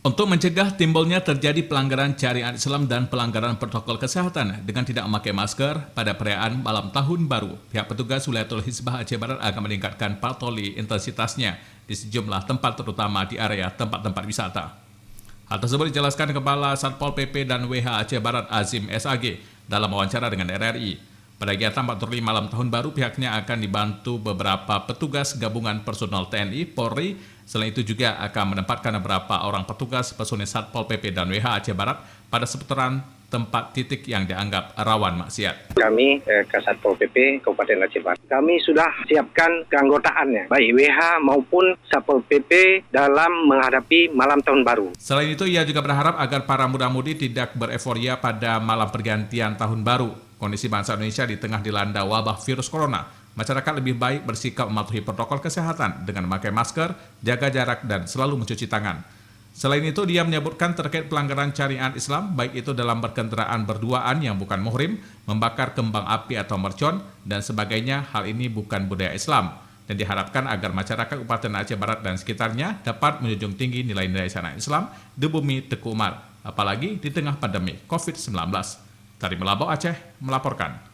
Untuk mencegah timbulnya terjadi pelanggaran syariat Islam dan pelanggaran protokol kesehatan dengan tidak memakai masker pada perayaan malam tahun baru, pihak petugas Wilayatul Hizbah Aceh Barat akan meningkatkan patroli intensitasnya di sejumlah tempat terutama di area tempat-tempat wisata. Hal tersebut dijelaskan Kepala Satpol PP dan WH Aceh Barat Azim SAG dalam wawancara dengan RRI. Pada kegiatan patroli malam tahun baru, pihaknya akan dibantu beberapa petugas gabungan personel TNI, Polri. Selain itu juga akan menempatkan beberapa orang petugas personil Satpol PP dan WH Aceh Barat pada seputaran tempat titik yang dianggap rawan maksiat. Kami Kasatpol PP Kabupaten Aceh Barat, kami sudah siapkan keanggotaannya, baik WH maupun Satpol PP dalam menghadapi malam tahun baru. Selain itu, ia juga berharap agar para muda-mudi tidak bereforia pada malam pergantian tahun baru. Kondisi bangsa Indonesia di tengah dilanda wabah virus corona, masyarakat lebih baik bersikap mematuhi protokol kesehatan dengan memakai masker, jaga jarak, dan selalu mencuci tangan. Selain itu, dia menyebutkan terkait pelanggaran syariat Islam, baik itu dalam berkendaraan berduaan yang bukan muhrim, membakar kembang api atau mercon, dan sebagainya. Hal ini bukan budaya Islam, dan diharapkan agar masyarakat Kabupaten Aceh Barat dan sekitarnya dapat menjunjung tinggi nilai-nilai syariat Islam di bumi Teku Umar, apalagi di tengah pandemi COVID-19. Dari Melabau Aceh melaporkan.